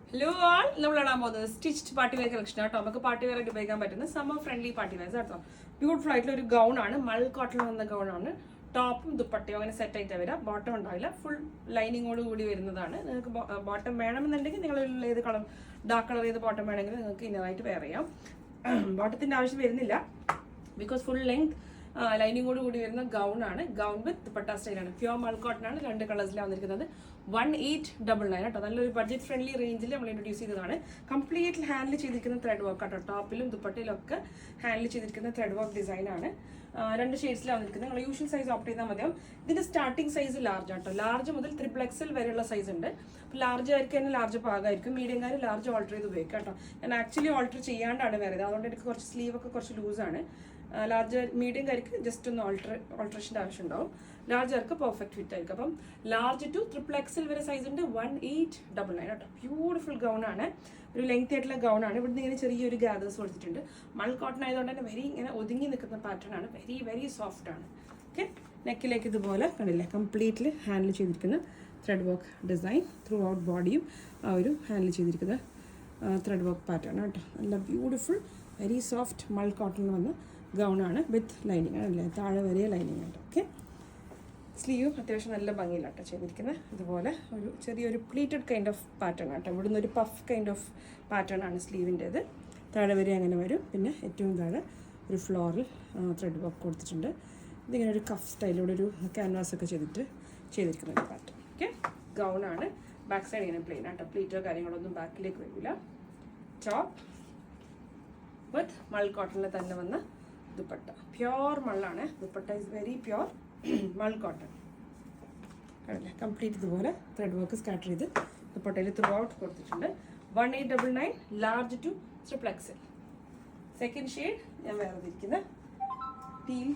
Hello ആൾ നമ്മൾ ഇടാൻ പോകുന്നത് സ്റ്റിച്ച്ഡ് പാർട്ടി വെയർ കളക്ഷൻ ആട്ടോ. നമുക്ക് പാർട്ടി വെയർ ആയിട്ട് ഉപയോഗിക്കാൻ പറ്റുന്ന സമ്മർ ഫ്രണ്ട്ലി പാർട്ടി വെയർസ് കേട്ടോ. ബ്യൂട്ടിഫുൾ ആയിട്ടുള്ള ഒരു ഗൗൺ ആണ്, മൾ കോട്ടൺ വന്ന ഗൗൺ ആണ്. ടോപ്പും ദുപ്പട്ടയും അങ്ങനെ സെറ്റ് ആയിട്ട് വരാം. ബോട്ടം ഉണ്ടാവില്ല, ഫുൾ ലൈനിങ്ങോട് കൂടി വരുന്നതാണ്. നിങ്ങൾക്ക് ബോട്ടം വേണമെന്നുണ്ടെങ്കിൽ നിങ്ങൾ ഏത് കളർ ഡാർക്ക് കളർ ചെയ്ത് ബോട്ടം വേണമെങ്കിൽ നിങ്ങൾക്ക് ഇന്നറായിട്ട് വെയർ ചെയ്യാം. ബോട്ടത്തിന്റെ ആവശ്യം വരുന്നില്ല, ബിക്കോസ് ഫുൾ ലെങ്ത് ലൈനിങ്ങോട് കൂടി വരുന്ന ഗൗൺ ആണ്. ഗൗൺ വിത്ത് ദുപ്പട്ട സ്റ്റൈലാണ്. പ്യോർ മൾ കോട്ടൺ ആണ്. 2 കളേഴ്സിലാണ് വന്നിരിക്കുന്നത്. 1899 കേട്ടോ. നല്ലൊരു ബഡ്ജറ്റ് ഫ്രണ്ട്ലി റേഞ്ചിൽ നമ്മൾ ഇൻട്രൊഡ്യൂസ് ചെയ്തതാണ്. കംപ്ലീറ്റ് ഹാൻഡിൽ ചെയ്തിരിക്കുന്ന ത്രെഡ് വർക്ക് കേട്ടോ. ടോപ്പിലും ദുപ്പട്ടയിലും ഒക്കെ ഹാൻഡിൽ ചെയ്തിരിക്കുന്ന ത്രെഡ് വർക്ക് ഡിസൈൻ ആണ്. 2 ഷെയ്ഡ്സിലാണ് വന്നിരിക്കുന്നത്. നിങ്ങൾ യൂഷ്വൽ സൈസ് ഓപ്റ്റ് ചെയ്താൽ മതിയാവും. ഇതിന്റെ സ്റ്റാർട്ടിംഗ് സൈസ് ലാർജ് ആട്ടോ. ലാർജ് മുതൽ XXL വരെയുള്ള സൈസ് ഉണ്ട്. അപ്പോൾ ലാർജ് ആയിരിക്കും തന്നെ ലാർജ് പാകമായിരിക്കും. മീഡിയംകാർ ലാർജ് ഓൾട്ടർ ചെയ്ത് ഉപയോഗിക്കാം കേട്ടോ. ഞാൻ ആക്ച്വലി ഓൾട്ടർ ചെയ്യാണ്ടാണ് വേറെ, അതുകൊണ്ട് എനിക്ക് കുറച്ച് സ്ലീവ് ഒക്കെ കുറച്ച് ലൂസാണ്. ലാർജ് മീഡിയംകാർക്ക് ജസ്റ്റ് ഒന്ന് ഓൾട്രേഷൻ്റെ ആവശ്യം ഉണ്ടാവും. ലാർജർക്ക് പെർഫെക്റ്റ് ഫിറ്റ് ആയിരിക്കും. അപ്പം ലാർജ് ടു XXL വരെ സൈസ് ഉണ്ട്. 1899 കേട്ടോ. ബ്യൂട്ടിഫുൾ ഗൗൺ ആണ്. ഒരു ലെങ്ത് ആയിട്ടുള്ള ഗൗൺ ആണ്. ഇവിടുന്ന് ഇങ്ങനെ ചെറിയൊരു ഗാദേഴ്സ് കൊടുത്തിട്ടുണ്ട്. മൾ കോട്ടൺ ആയതുകൊണ്ട് തന്നെ വെരി ഇങ്ങനെ ഒതുങ്ങി നിൽക്കുന്ന പാറ്റേൺ ആണ്. വെരി വെരി സോഫ്റ്റ് ആണ്. ഓക്കെ, നെക്കിലേക്ക് ഇതുപോലെ കണ്ടില്ലേ, കംപ്ലീറ്റ്ലി ഹാൻഡിൽ ചെയ്തിരിക്കുന്ന thread work design. Throughout ബോഡിയും ആ ഒരു ഹാൻഡിൽ ചെയ്തിരിക്കുന്ന ത്രെഡ് വർക്ക് പാറ്റേൺ കേട്ടോ. നല്ല beautiful very soft mul cotton വന്ന് ഗൗൺ ആണ് വിത്ത് ലൈനിങ് ആണല്ലേ, താഴെ വരെ ലൈനിങ് ഉണ്ട്. ഓക്കെ, സ്ലീവ് അത്യാവശ്യം നല്ല ഭംഗിയിലാട്ടോ ചെയ്തിരിക്കുന്നത്. ഇതുപോലെ ഒരു ചെറിയൊരു പ്ലീറ്റഡ് കൈൻഡ് ഓഫ് പാറ്റേൺ ആട്ടോ. ഇവിടുന്ന് ഒരു പഫ് കൈൻഡ് ഓഫ് പാറ്റേൺ ആണ് സ്ലീവിൻ്റേത്. താഴെ വരെ അങ്ങനെ വരും. പിന്നെ ഏറ്റവും താഴെ ഒരു ഫ്ലോറൽ ത്രെഡ് വർക്ക് കൊടുത്തിട്ടുണ്ട്. ഇതിങ്ങനെ ഒരു കഫ് സ്റ്റൈലിലൂടെ ഒരു ക്യാൻവാസ് ഒക്കെ ചെയ്തിരിക്കുന്ന ഒരു പാറ്റേൺ. ഓക്കെ, ഗൗൺ ആണ്. ബാക്ക് സൈഡ് ഇങ്ങനെ പ്ലെയിൻ ആട്ടോ. പ്ലീറ്റോ കാര്യങ്ങളൊന്നും ബാക്കിലേക്ക് വരില്ല. ടോപ്പ് വിത്ത് മൾ കോട്ടണിൽ തന്നെ വന്ന ദുപ്പട്ട. പ്യോർ മള്ളാണ്. Dupatta is very pure mul cotton. കണ്ടില്ലേ, കംപ്ലീറ്റ് ഇതുപോലെ ത്രെഡ് വർക്ക് സ്കാറ്റർ ചെയ്ത് ദുപ്പട്ടയിൽ ത്രൂ ഔട്ട് കൊടുത്തിട്ടുണ്ട്. 1899 large to XXL. Second shade ഞാൻ വേറെ ഇരിക്കുന്ന ടീൽ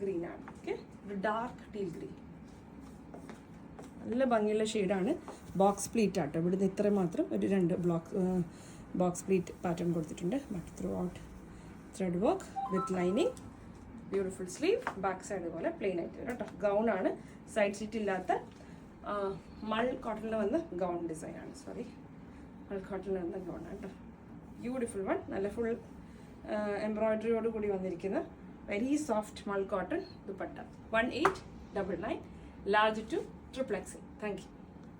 ഗ്രീൻ ആണ്. ഓക്കെ, ഒരു ഡാർക്ക് ടീൽ ഗ്രീൻ. നല്ല ഭംഗിയുള്ള ഷെയ്ഡാണ്. ബോക്സ് പ്ലീറ്റ് ആട്ടോ. ഇവിടുന്ന് ഇത്ര മാത്രം ഒരു 2 ബോക്സ് പ്ലീറ്റ് പാറ്റേൺ കൊടുത്തിട്ടുണ്ട്. But throughout thread work with lining. Beautiful sleeve. Back side പോലെ പ്ലെയിൻ ആയിട്ട് വരും കേട്ടോ. ഗൗൺ ആണ്. സൈഡ് സ്ലിറ്റ് ഇല്ലാത്ത മൾ കോട്ടണിൽ വന്ന ഗൗൺ ഡിസൈൻ ആണ്. മൾ കോട്ടണിൽ വന്ന ഗൗൺ ആണ് കേട്ടോ. Beautiful one. നല്ല ഫുൾ എംബ്രോയിഡറിയോട് കൂടി വന്നിരിക്കുന്ന very soft mul cotton dupatta. 1899 large to XXL. Thank U.